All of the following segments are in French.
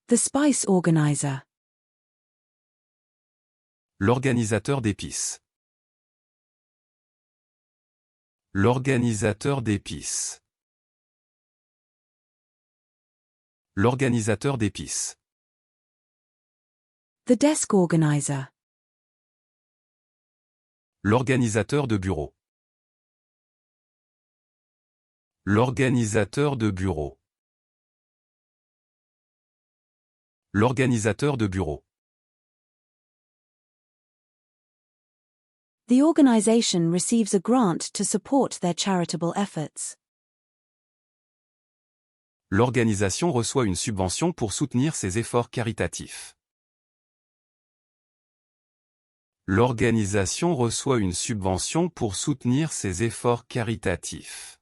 The spice organizer. L'organisateur d'épices. L'organisateur d'épices. L'organisateur d'épices. The desk organizer. L'organisateur de bureau. L'organisateur de bureau. L'organisateur de bureau. The organization receives a grant to support their charitable efforts. L'organisation reçoit une subvention pour soutenir ses efforts caritatifs. L'organisation reçoit une subvention pour soutenir ses efforts caritatifs.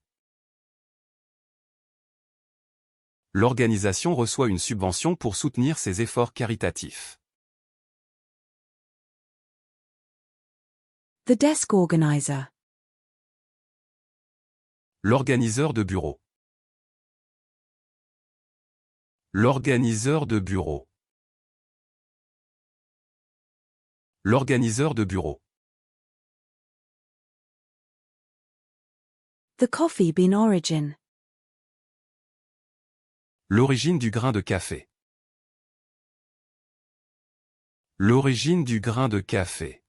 L'organisation reçoit une subvention pour soutenir ses efforts caritatifs. The desk organizer. L'organiseur de bureau. L'organiseur de bureau. L'organiseur de bureau. The coffee bean origin. L'origine du grain de café. L'origine du grain de café.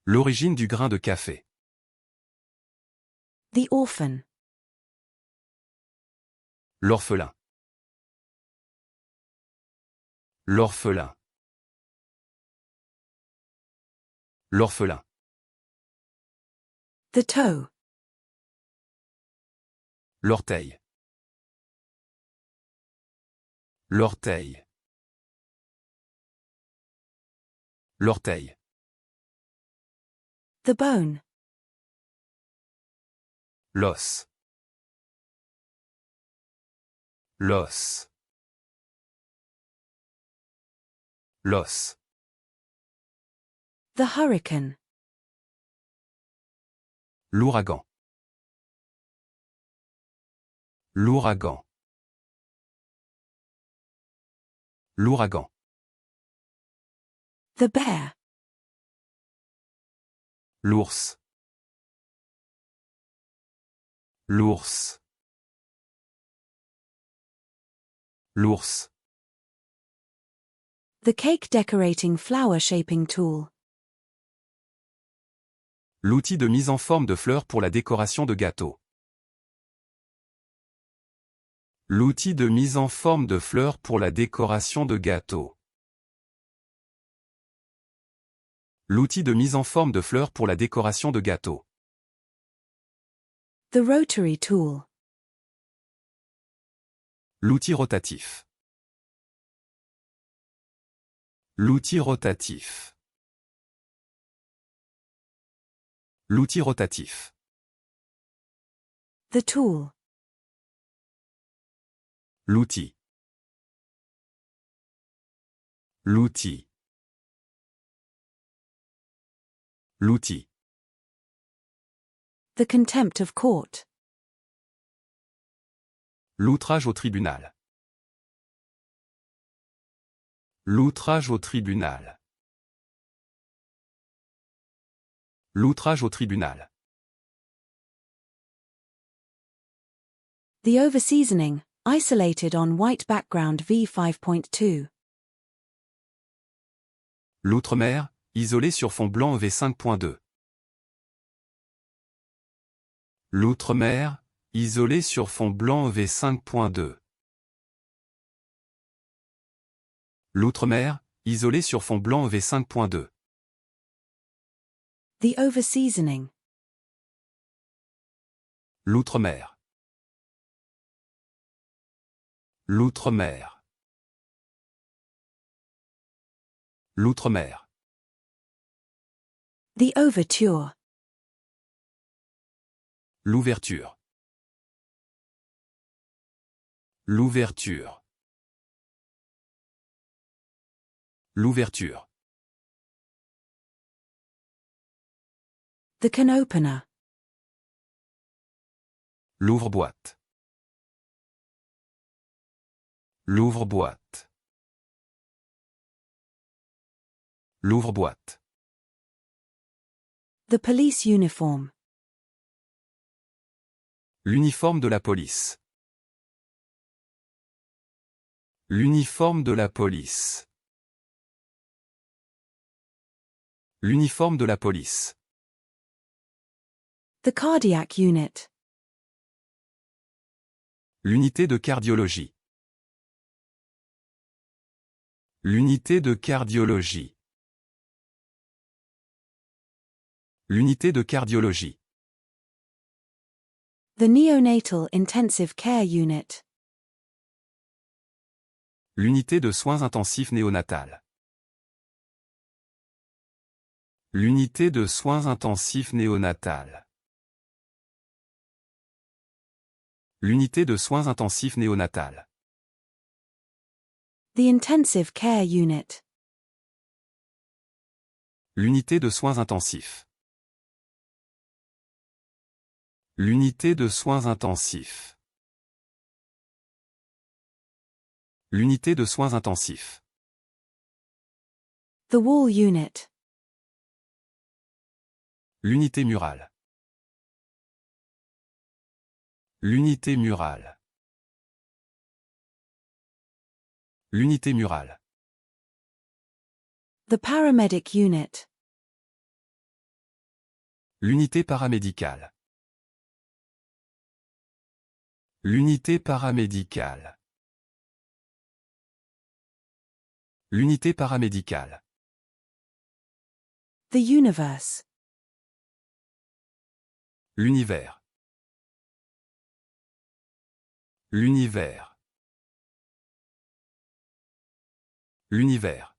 L'origine du grain de café. The orphan. L'orphelin. L'orphelin. L'orphelin. The toe. L'orteil. L'orteil. L'orteil. The bone. L'os. L'os. L'os. The hurricane. L'ouragan. L'ouragan. L'ouragan. The bear. L'ours. L'ours. L'ours. The cake decorating flower shaping tool. L'outil de mise en forme de fleurs pour la décoration de gâteaux. L'outil de mise en forme de fleurs pour la décoration de gâteaux. L'outil de mise en forme de fleurs pour la décoration de gâteaux. The rotary tool. L'outil rotatif. L'outil rotatif. L'outil rotatif. The tool. L'outil. L'outil. L'outil. The contempt of court. L'outrage au tribunal. L'outrage au tribunal. L'outrage au tribunal. The overseasoning, isolated on white background V5.2. L'outre-mer, isolé sur fond blanc V5.2. L'outre-mer, isolé sur fond blanc V5.2. L'outre-mer, isolé sur fond blanc V5.2. The overseasoning. L'outre-mer. L'outre-mer. L'outre-mer. The overture. L'ouverture. L'ouverture. L'ouverture. The can opener. L'ouvre-boîte. L'ouvre-boîte. L'ouvre-boîte. The police uniform. L'uniforme de la police. L'uniforme de la police. L'uniforme de la police. The cardiac unit. L'unité de cardiologie. L'unité de cardiologie. L'unité de cardiologie. The neonatal intensive care unit. L'unité de soins intensifs néonatales. L'unité de soins intensifs néonatales. L'unité de soins intensifs néonatales. The intensive care unit. L'unité de soins intensifs. L'unité de soins intensifs. L'unité de soins intensifs. The wall unit. L'unité murale. L'unité murale. L'unité murale. The paramedic unit. L'unité paramédicale. L'unité paramédicale. L'unité paramédicale. The universe. L'univers. L'univers. L'univers.